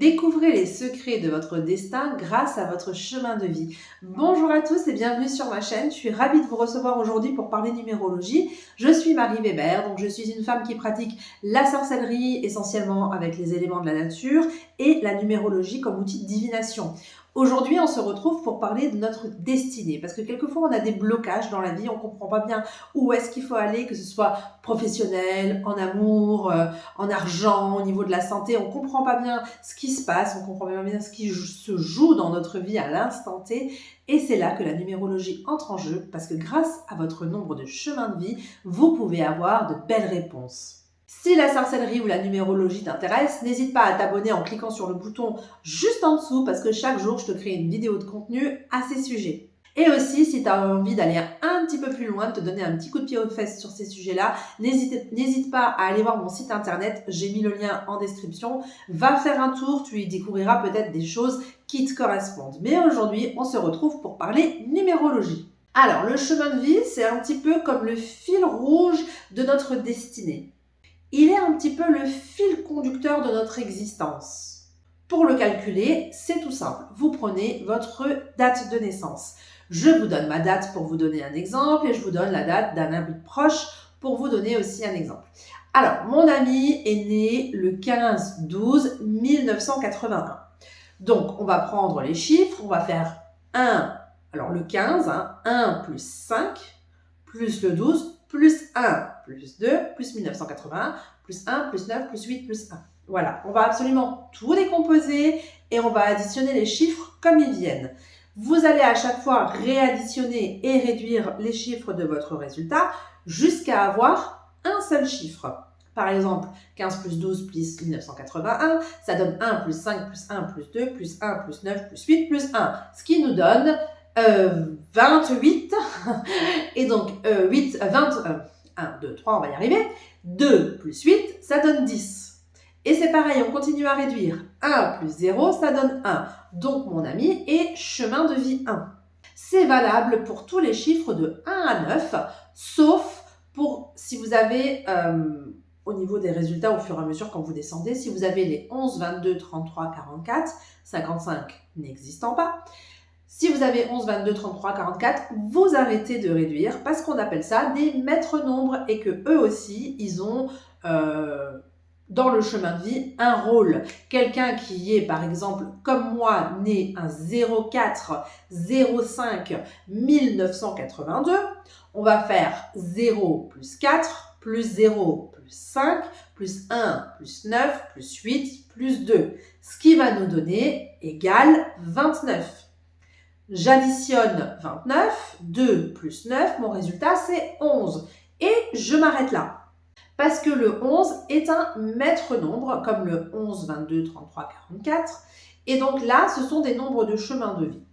Découvrez les secrets de votre destin grâce à votre chemin de vie. Bonjour à tous et bienvenue sur ma chaîne. Je suis ravie de vous recevoir aujourd'hui pour parler numérologie. Je suis Marie Weber, donc je suis une femme qui pratique la sorcellerie essentiellement avec les éléments de la nature et la numérologie comme outil de divination. Aujourd'hui, on se retrouve pour parler de notre destinée parce que quelquefois, on a des blocages dans la vie, on ne comprend pas bien où est-ce qu'il faut aller, que ce soit professionnel, en amour, en argent, au niveau de la santé. On ne comprend pas bien ce qui se passe, on ne comprend pas bien ce qui se joue dans notre vie à l'instant T. Et c'est là que la numérologie entre en jeu parce que grâce à votre nombre de chemins de vie, vous pouvez avoir de belles réponses. Si la sorcellerie ou la numérologie t'intéresse, n'hésite pas à t'abonner en cliquant sur le bouton juste en dessous parce que chaque jour, je te crée une vidéo de contenu à ces sujets. Et aussi, si tu as envie d'aller un petit peu plus loin, de te donner un petit coup de pied aux fesses sur ces sujets-là, n'hésite pas à aller voir mon site internet, j'ai mis le lien en description. Va faire un tour, tu y découvriras peut-être des choses qui te correspondent. Mais aujourd'hui, on se retrouve pour parler numérologie. Alors, le chemin de vie, c'est un petit peu comme le fil rouge de notre destinée. Il est un petit peu le fil conducteur de notre existence. Pour le calculer, c'est tout simple. Vous prenez votre date de naissance. Je vous donne ma date pour vous donner un exemple et je vous donne la date d'un ami proche pour vous donner aussi un exemple. Alors, mon ami est né le 15-12-1981. Donc, on va prendre les chiffres, on va faire 1, alors le 15, 1 plus 5, plus le 12, plus 1, plus 2, plus 1981, plus 1, plus 9, plus 8, plus 1. Voilà, on va absolument tout décomposer et on va additionner les chiffres comme ils viennent. Vous allez à chaque fois réadditionner et réduire les chiffres de votre résultat jusqu'à avoir un seul chiffre. Par exemple, 15 plus 12 plus 1981, ça donne 1 plus 5 plus 1 plus 2 plus 1 plus 9 plus 8 plus 1, ce qui nous donne 28. Et donc 8, 20, 1, 2, 3, on va y arriver. 2 plus 8, ça donne 10. Et c'est pareil, on continue à réduire. 1 plus 0, ça donne 1. Donc mon ami est chemin de vie 1. C'est valable pour tous les chiffres de 1 à 9, sauf pour si vous avez, au niveau des résultats au fur et à mesure quand vous descendez, si vous avez les 11, 22, 33, 44, 55 n'existant pas. Si vous avez 11, 22, 33, 44, vous arrêtez de réduire parce qu'on appelle ça des maîtres nombres et que eux aussi, ils ont dans le chemin de vie un rôle. Quelqu'un qui est par exemple comme moi né un 04 05 1982, on va faire 0 plus 4 plus 0 plus 5 plus 1 plus 9 plus 8 plus 2, ce qui va nous donner égale 29. J'additionne 29, 2 plus 9, mon résultat c'est 11. Et je m'arrête là. Parce que le 11 est un maître nombre, comme le 11, 22, 33, 44. Et donc là, ce sont des nombres de chemin de vie.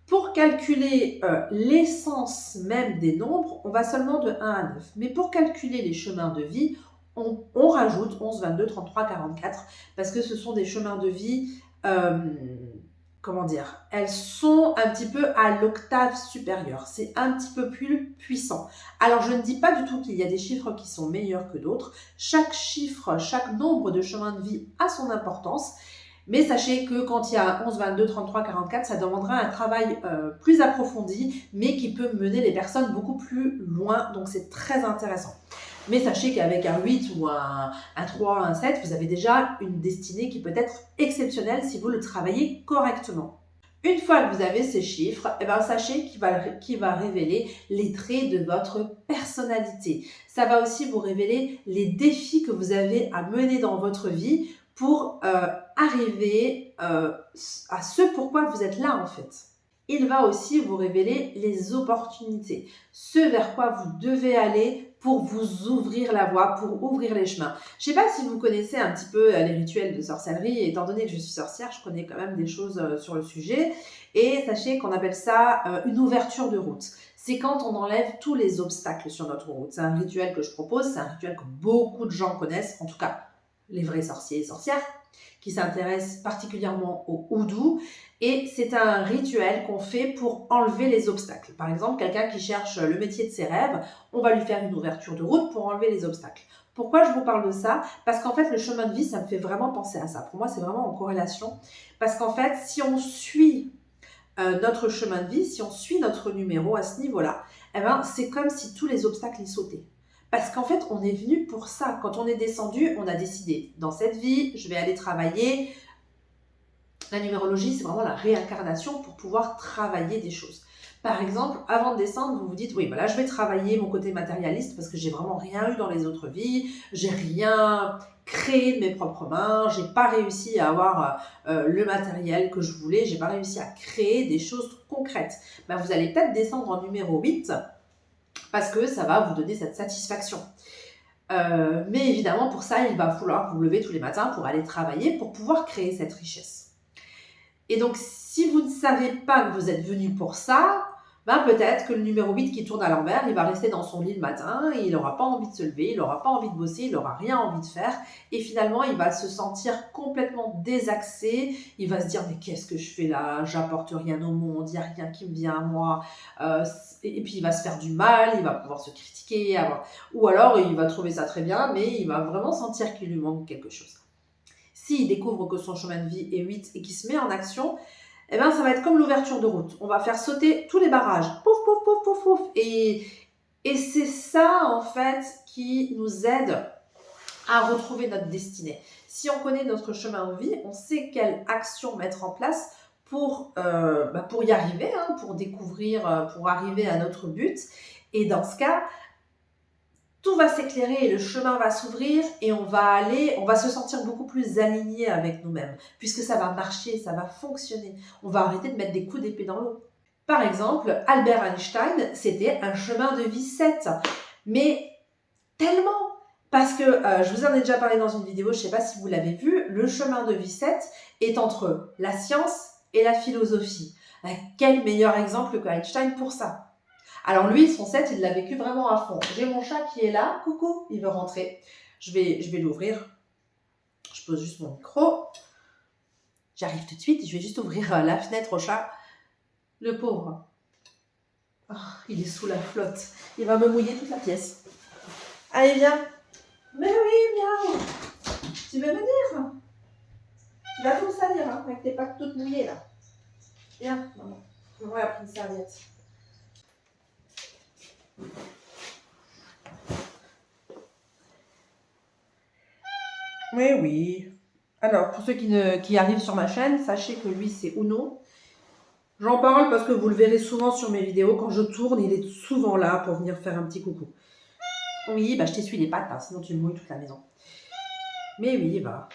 Pour calculer l'essence même des nombres, on va seulement de 1 à 9. Mais pour calculer les chemins de vie, on rajoute 11, 22, 33, 44, parce que ce sont des chemins de vie... elles sont un petit peu à l'octave supérieure. C'est un petit peu plus puissant. Alors, je ne dis pas du tout qu'il y a des chiffres qui sont meilleurs que d'autres. Chaque chiffre, chaque nombre de chemins de vie a son importance. Mais sachez que quand il y a 11, 22, 33, 44, ça demandera un travail plus approfondi, mais qui peut mener les personnes beaucoup plus loin. Donc, c'est très intéressant. Mais sachez qu'avec un 8 ou un 3, un 7, vous avez déjà une destinée qui peut être exceptionnelle si vous le travaillez correctement. Une fois que vous avez ces chiffres, sachez qu'il va révéler les traits de votre personnalité. Ça va aussi vous révéler les défis que vous avez à mener dans votre vie pour arriver à ce pourquoi vous êtes là en fait. Il va aussi vous révéler les opportunités, ce vers quoi vous devez aller pour vous ouvrir la voie, pour ouvrir les chemins. Je ne sais pas si vous connaissez un petit peu les rituels de sorcellerie, étant donné que je suis sorcière, je connais quand même des choses sur le sujet. Et sachez qu'on appelle ça une ouverture de route. C'est quand on enlève tous les obstacles sur notre route. C'est un rituel que je propose, c'est un rituel que beaucoup de gens connaissent, en tout cas les vrais sorciers et sorcières, qui s'intéressent particulièrement au houdou. Et c'est un rituel qu'on fait pour enlever les obstacles. Par exemple, quelqu'un qui cherche le métier de ses rêves, on va lui faire une ouverture de route pour enlever les obstacles. Pourquoi je vous parle de ça? Parce qu'en fait, le chemin de vie, ça me fait vraiment penser à ça. Pour moi, c'est vraiment en corrélation. Parce qu'en fait, si on suit notre chemin de vie, si on suit notre numéro à ce niveau-là, eh ben, c'est comme si tous les obstacles y sautaient. Parce qu'en fait, on est venu pour ça. Quand on est descendu, on a décidé, dans cette vie, je vais aller travailler. La numérologie, c'est vraiment la réincarnation pour pouvoir travailler des choses. Par exemple, avant de descendre, vous vous dites, oui, bah là, je vais travailler mon côté matérialiste parce que j'ai vraiment rien eu dans les autres vies, j'ai rien créé de mes propres mains, j'ai pas réussi à avoir le matériel que je voulais, j'ai pas réussi à créer des choses concrètes. Bah, vous allez peut-être descendre en numéro 8 parce que ça va vous donner cette satisfaction. Mais évidemment, pour ça, il va falloir vous lever tous les matins pour aller travailler, pour pouvoir créer cette richesse. Et donc, si vous ne savez pas que vous êtes venu pour ça, ben peut-être que le numéro 8 qui tourne à l'envers, il va rester dans son lit le matin, et il n'aura pas envie de se lever, il n'aura pas envie de bosser, il n'aura rien envie de faire, et finalement, il va se sentir complètement désaxé, il va se dire, mais qu'est-ce que je fais là? J'apporte rien au monde, il n'y a rien qui me vient à moi, et puis il va se faire du mal, il va pouvoir se critiquer, ou alors il va trouver ça très bien, mais il va vraiment sentir qu'il lui manque quelque chose. S'il découvre que son chemin de vie est 8 et qu'il se met en action, eh ben, ça va être comme l'ouverture de route. On va faire sauter tous les barrages. Pouf, pouf, pouf, pouf, pouf. Et c'est ça, en fait, qui nous aide à retrouver notre destinée. Si on connaît notre chemin de vie, on sait quelle action mettre en place pour y arriver, pour découvrir, pour arriver à notre but. Et dans ce cas, tout va s'éclairer et le chemin va s'ouvrir et on va se sentir beaucoup plus aligné avec nous-mêmes, puisque ça va marcher, ça va fonctionner. On va arrêter de mettre des coups d'épée dans l'eau. Par exemple, Albert Einstein, c'était un chemin de vie 7, mais tellement, parce que je vous en ai déjà parlé dans une vidéo, je ne sais pas si vous l'avez vu, le chemin de vie 7 est entre la science et la philosophie. Quel meilleur exemple que Einstein pour ça? Alors lui, son 7, il l'a vécu vraiment à fond. J'ai mon chat qui est là. Coucou, il veut rentrer. Je vais l'ouvrir. Je pose juste mon micro. J'arrive tout de suite. Je vais juste ouvrir la fenêtre au chat. Le pauvre. Oh, il est sous la flotte. Il va me mouiller toute la pièce. Allez, viens. Mais oui, viens. Tu veux venir? Tu vas tout me salir avec tes pattes toutes mouillées là. Viens, maman. Maman a pris une serviette. Oui, oui. Alors, pour ceux qui arrivent sur ma chaîne, sachez que lui, c'est Uno. J'en parle parce que vous le verrez souvent sur mes vidéos. Quand je tourne, il est souvent là pour venir faire un petit coucou. Oui, bah je t'essuie les pattes, sinon tu me mouilles toute la maison. Mais oui, bah.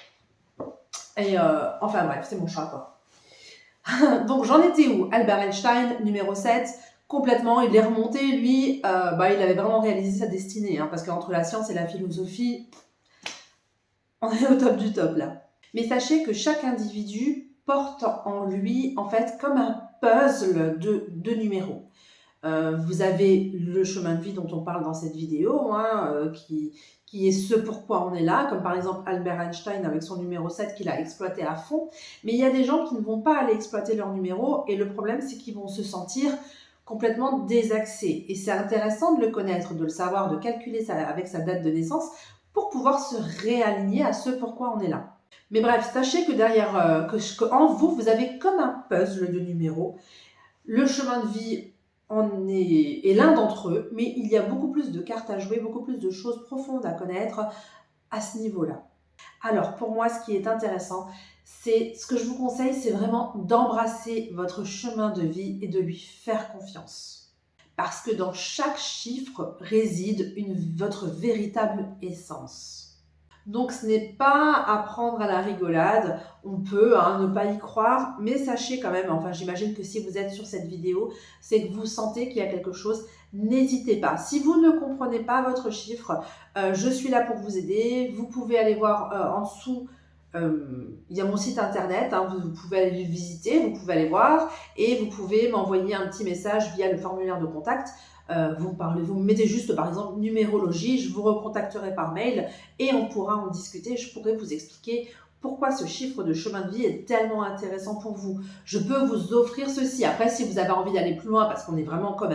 Et enfin bref, c'est mon chat, quoi. Donc, j'en étais où? Albert Einstein, numéro 7. Complètement, il est remonté, lui, il avait vraiment réalisé sa destinée, parce qu'entre la science et la philosophie, on est au top du top là. Mais sachez que chaque individu porte en lui, en fait, comme un puzzle de numéros. Vous avez le chemin de vie dont on parle dans cette vidéo, qui est ce pourquoi on est là, comme par exemple Albert Einstein avec son numéro 7 qu'il a exploité à fond. Mais il y a des gens qui ne vont pas aller exploiter leur numéro et le problème, c'est qu'ils vont se sentir complètement désaxés. Et c'est intéressant de le connaître, de le savoir, de calculer ça avec sa date de naissance pour pouvoir se réaligner à ce pourquoi on est là. Mais bref, sachez que derrière, en vous, vous avez comme un puzzle de numéros. Le chemin de vie est l'un d'entre eux, mais il y a beaucoup plus de cartes à jouer, beaucoup plus de choses profondes à connaître à ce niveau-là. Alors, pour moi, ce qui est intéressant, ce que je vous conseille, c'est vraiment d'embrasser votre chemin de vie et de lui faire confiance. Parce que dans chaque chiffre réside votre véritable essence. Donc ce n'est pas à prendre à la rigolade, on peut ne pas y croire, mais sachez quand même, enfin j'imagine que si vous êtes sur cette vidéo, c'est que vous sentez qu'il y a quelque chose, n'hésitez pas. Si vous ne comprenez pas votre chiffre, je suis là pour vous aider, vous pouvez aller voir en dessous, il y a mon site internet, vous pouvez aller le visiter, vous pouvez aller voir, et vous pouvez m'envoyer un petit message via le formulaire de contact. Vous me mettez juste par exemple numérologie, je vous recontacterai par mail et on pourra en discuter. Je pourrai vous expliquer pourquoi ce chiffre de chemin de vie est tellement intéressant pour vous. Je peux vous offrir ceci. Après, si vous avez envie d'aller plus loin, parce qu'on est vraiment comme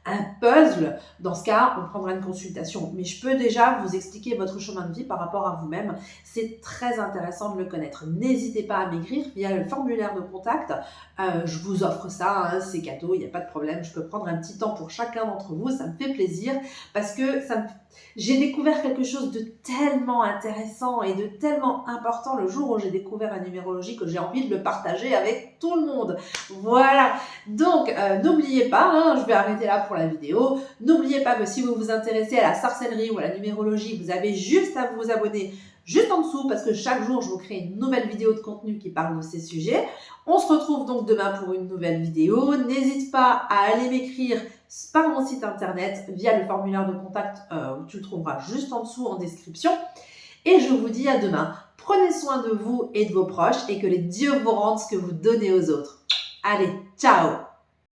un puzzle, dans ce cas, on prendra une consultation. Mais je peux déjà vous expliquer votre chemin de vie par rapport à vous-même. C'est très intéressant de le connaître. N'hésitez pas à m'écrire via le formulaire de contact. Je vous offre ça, hein, c'est cadeau, il n'y a pas de problème. Je peux prendre un petit temps pour chacun d'entre vous, ça me fait plaisir parce que j'ai découvert quelque chose de tellement intéressant et de tellement important le jour où j'ai découvert la numérologie que j'ai envie de le partager avec tout le monde. Voilà. Donc, n'oubliez pas, hein, je vais arrêter là pour la vidéo. N'oubliez pas que si vous vous intéressez à la sorcellerie ou à la numérologie, vous avez juste à vous abonner juste en dessous parce que chaque jour, je vous crée une nouvelle vidéo de contenu qui parle de ces sujets. On se retrouve donc demain pour une nouvelle vidéo. N'hésite pas à aller m'écrire par mon site internet via le formulaire de contact où tu le trouveras juste en dessous en description. Et je vous dis à demain. Prenez soin de vous et de vos proches et que les dieux vous rendent ce que vous donnez aux autres. Allez, ciao!